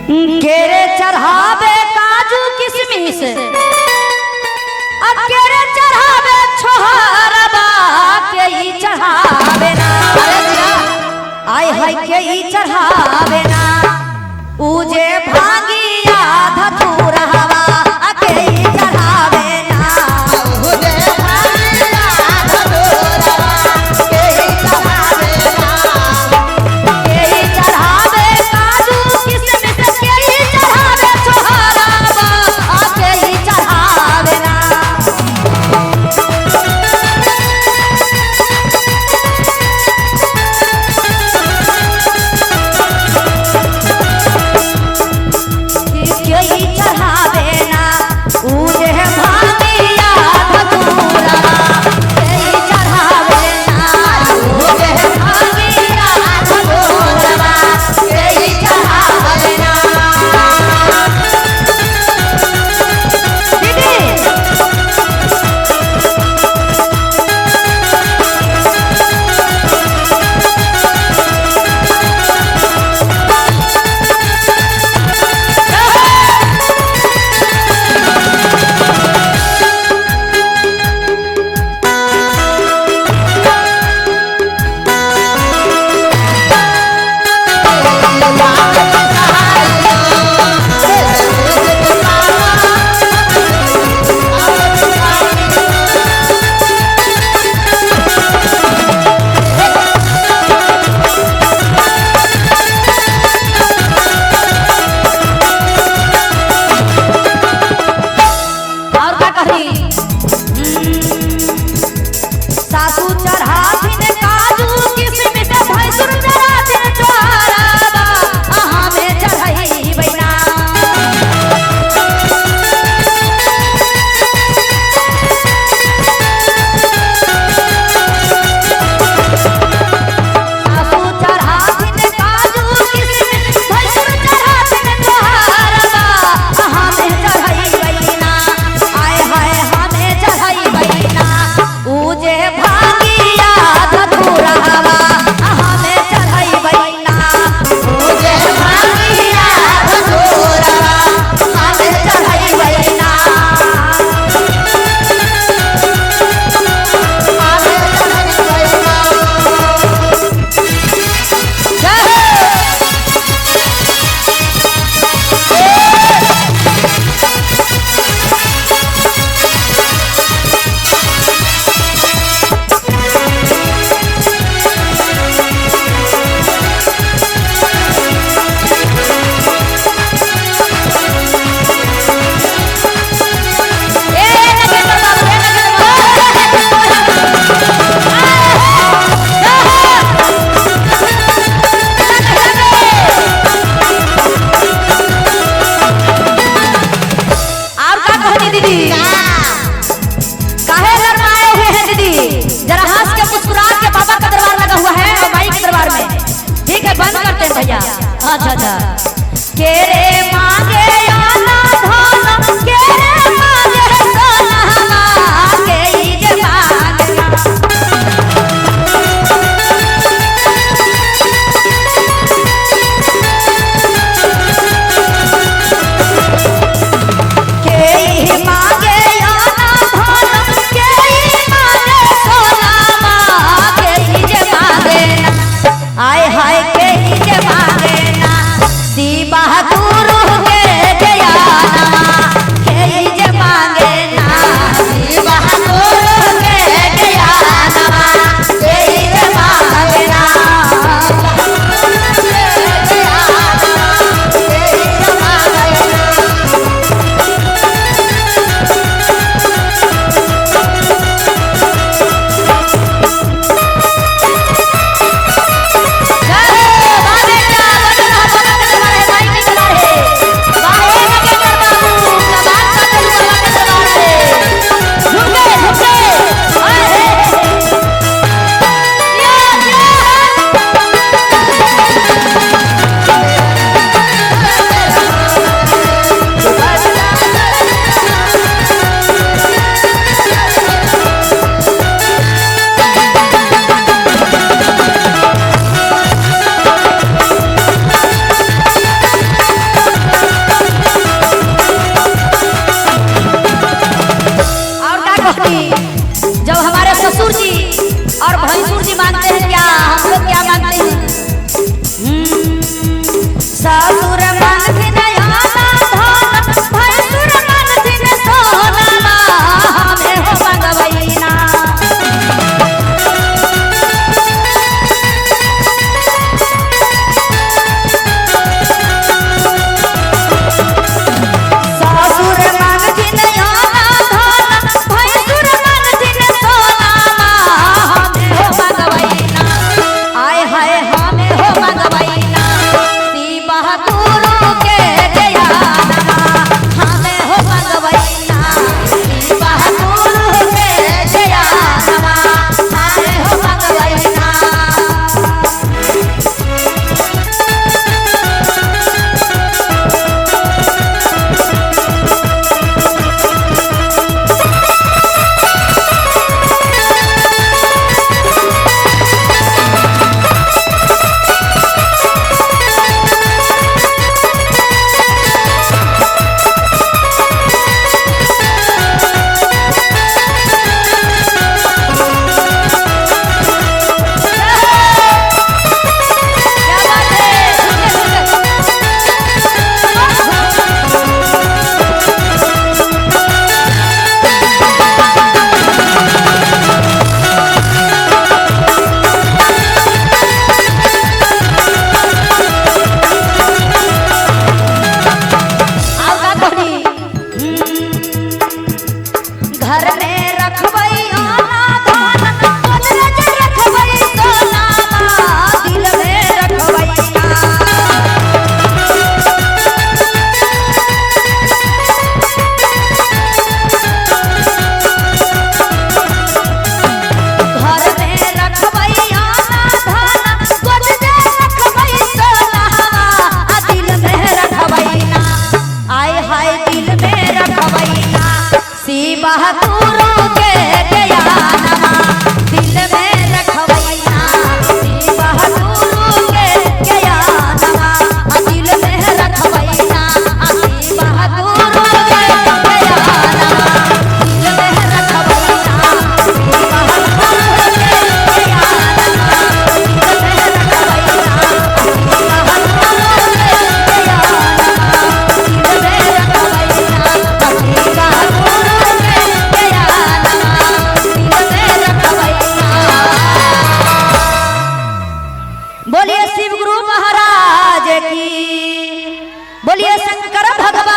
केरे चढ़ावे काजू किशमिश केरे चढ़ावे छोहरबा के ई चढ़ावे ना आय हाय के ई चढ़ावे ना उजे भांगिया धतूरहवा के ई चढ़ावे ना उजे भांगिया धतूरहवा के ई चढ़ावे ना के ई चढ़ावे काजू किशमिश के ई चढ़ावे छोहरबा के ई चढ़ावे ना सासू चढ़ाथिन काजू किशमिश भैंसुर चढ़ाथिन छोहरबा अहाँ में चढ़ैबै ना सासू चढ़ाथिन काजू किशमिश भैंसुर चढ़ाथिन छोहरबा अहाँ में चढ़ैबै ना आय हाय हमें चढ़ैबै ना उजे भांगिया धतूरहवा हमें चढ़ैबै ना उजे भांगिया धतूरहवा हमें चढ़ैबै ना हमें चढ़ैबै ना जय भैया अच्छा अच्छा केरे मांगे आना धन केरे मांगे सोना के ई जे मांगना के ई मांगे आना धन के ई मांगे सोना के ई जे मांगना आय हाय के ई जे मांगना दी बहादुर के जयाना के ई जे मांगना दी बहादुर के जयाना के ई जे मांगना के ई जे मांगना जय बोलिए शंकर भगवान